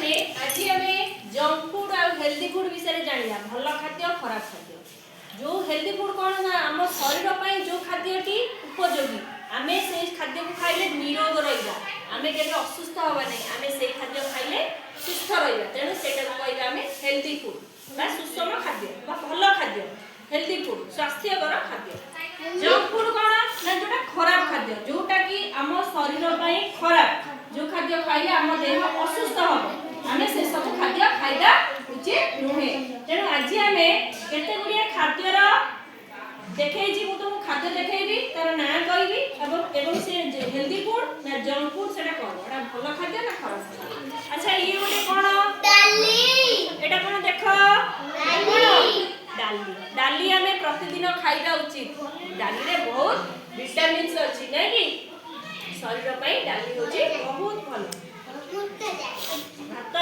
माने आज आमे जंक फूड और हेल्दी फूड विषय जानिया भल खाद्य खराब खाद्य जो हेल्दी फूड कौन ना आम शरीर पर जो खाद्यटी उपयोगी आमे से खाद्य को खाइले निरोग रहिबा आमे केबे असुस्थ होबा नहीं आमे से खाद्य खाइले सुस्थ रहिबा तेणु सेटा को कहबा आमे हेल्दी फूड बा सुषम खाद्य बा भल खाद्य हेल्दी फूड स्वास्थ्यकर खाद्य जंक फूड कौन ना जोटा खराब खाद्य जोटा कि आम शरीर पर खराब जो खाद्य खाइले आम देह असुस्थ हम आमे से सब खाद्य खाइबा उचित नुहे तेणु आज आमे केते गुडिया खाद्यर देखैछि मु तुमको खाद्य देखैबी तार ना कहबी एवं से हेल्दी फूड ना जंक फूड सेटा कहबो एटा भल खाद्य ना खराब खाद्य अच्छा ये गोटे कोन डाली एटा कोन देखो डाली डाली आमे प्रतिदिन खाइबा उचित डाली रे बहुत विटामिन्स अछि नै कि शरीर पई डाली होची बहुत भल भात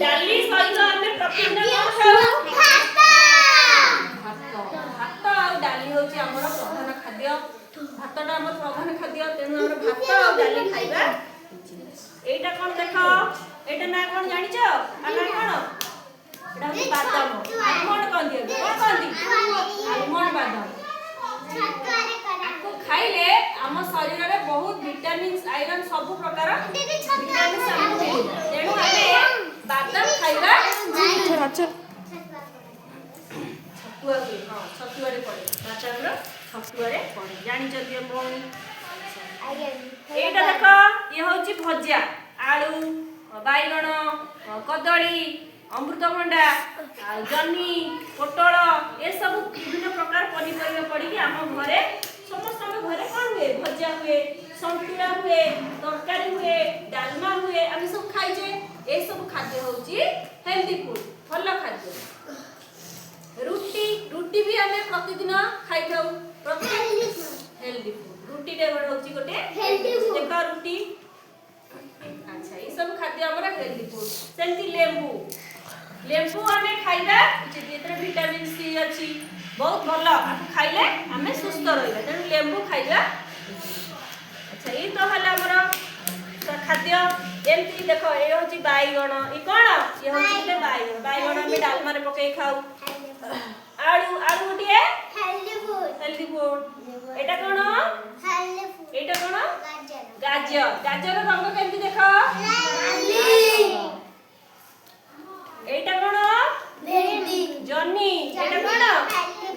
डाली सहित आमे प्रतिदिन खाऊ भात भात और डाली होची हमर प्रधान खाद्य भातटा हमर प्रधान खाद्य तेनु हमर भात और डाली खाइबा एटा कोन देखो एटा ना कोन जानि छ आ ना कोन एटा बादाम आलमंड कोन दियो कोन दी आलमंड बादाम खाइले आम शरीर में बहुत विटामिन्स आयरन सब प्रकार विटामिन्स हमको मिले तेणु आमे बादाम खाइबा छतुआ के हां छतुआ रे पड़े बादाम रो छतुआ रे पड़े जानि जदी हम एटा देखो ये होची भजिया आलू बाइगण कदली अमृतभंडा जन्नी पोटल ए सब विभिन्न प्रकार पनीपरिया पड़ी आम घरे समस्त घरे कौन हुए भजा हुए संतुला हुए तरकारी हुए डालमा हुए आम सब खाइजे ए सब खाद्य होची हेल्दी फूड भल खाद्य रुटी रुटी भी आमे प्रतिदिन खाइ खाऊ हेल्दी फूड रुटी रे होची गोटे हेल्दी फूड देखा रुटी अच्छा ई सब खाद्य हमरा हेल्दी फूड सेंती लेंबू लेंबू आमे खाइबा उचित एतरे विटामिन सी अछि बहुत भल आपको खाइले आमे सुस्थ रहिबा तेणु लेंबू खाइबा अच्छा ई तो हला हमर खाद्य एमती देखो ए होची बाइगण ई कोन ये होची ते बाइगण बाइगण में डालमा रे पके खाऊ आलू आलू उठिए हेल्दी फूड एटा कोन हेल्दी फूड एटा कोन गाजर गाजर रंग केमती देखो लाली एटा कोन भेंडी जन्नी एटा कोन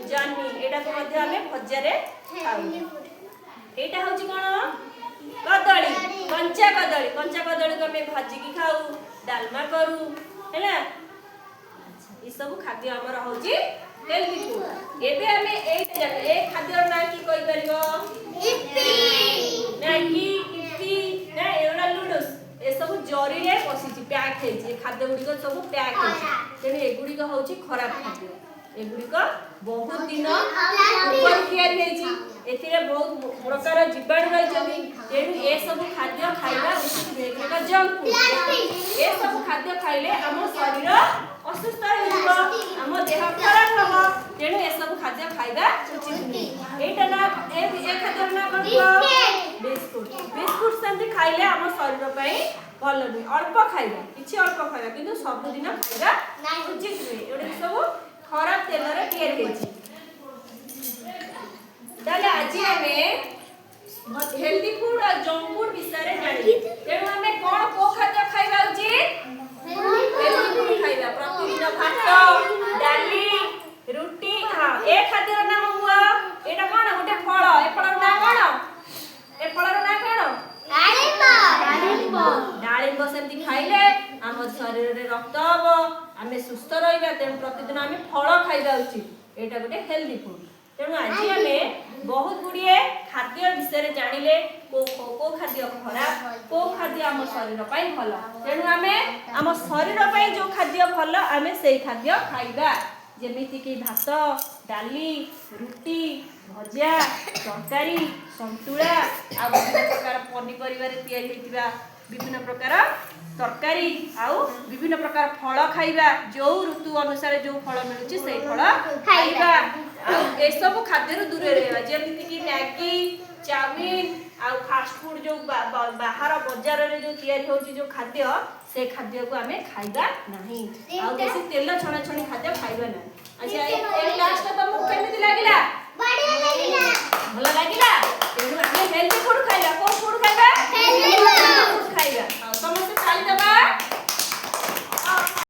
जन्नी एटा को मध्य हमें भजा रे खाऊ एटा होची कोन कदली कंचा कदली को हमें भाजी की खाऊ डालमा करू हैला ई सब खाद्य हमर होची हेल्दी फूड एबे हमें एटा ए खाद्य ना की कहि परिबो इप्पी मैगी इप्पी ना एवला लूडोस ए सब जरी रे पसिची पैक हेची खाद्य गुडी को सब पैक हेची तेने ए गुडी को होची खराब खाद्य ए गुडी को बहुत दिन ऊपर केयर हेची एथिरे बहुत प्रकार जीवाणु रहि जमी तेनु ए सब खाद्य खाइबा उचित बेग का जंक फूड ए सब खाद्य खाइले हम शरीर असुस्थ होइबो हम देह खराब होबो तेनु ए सब खाद्य खाइबा उचित नहीं एटा ना ए खाद्य ना करबो बिस्कुट बिस्कुट संति खाइले हम शरीर पई भल नहीं अल्प खाइबा किछि अल्प खाइबा किंतु सब दिन खाइबा उचित नहीं एडे सब खराब तेल रे तैयार हेछि ताले आज हमें हेल्दी फूड और जंक फूड विषय जानि तेणु हमें कोन को खाद्य खाइबा उचित हेल्दी फूड खाइबा प्रतिदिन भात डाली रुटी हां ए खाद्यर नाम हुआ एटा कोन गोटे फल ए फलर नाम कोन ए फलर नाम कोन डालिम्ब सेंती खाइले हम शरीर रे रक्त हबो हमें सुस्थ रहिबा तेणु प्रतिदिन हमें फल खाइबा उचित एटा गोटे हेल्दी फूड तेणु आज हमें बहुत गुड़िए खाद्य विषय जानिले को खाद्य खराब को खाद्य आम शरीर पाई भल तेणु आमे आम शरीर पाई जो खाद्य भल आमे सेई खाद्य खाइबा जेमिति कि भात डाली रुटी भजा तरकारी संतुला आ विभिन्न प्रकार पनीपरिया रे तैयारी हेतिबा विभिन्न प्रकार तरकारी आउ विभिन्न प्रकार फल खाइबा जो ऋतु अनुसार जो फल मिलुची सेई फल खाइबा ए सब खाद्य दूर रहबा जेमिति कि मैगी चाउमीन ଆଉ ଫାଷ୍ଟ ଫୁଡ जो बाहर बाजार रे जो तैयारी होची जो खाद्य से खाद्य को हमें खाइबा नहीं आ बेसी तेल छणा छणी खाद्य खाइबा नहीं। अच्छा एक लास्ट तो केमिति लागिला?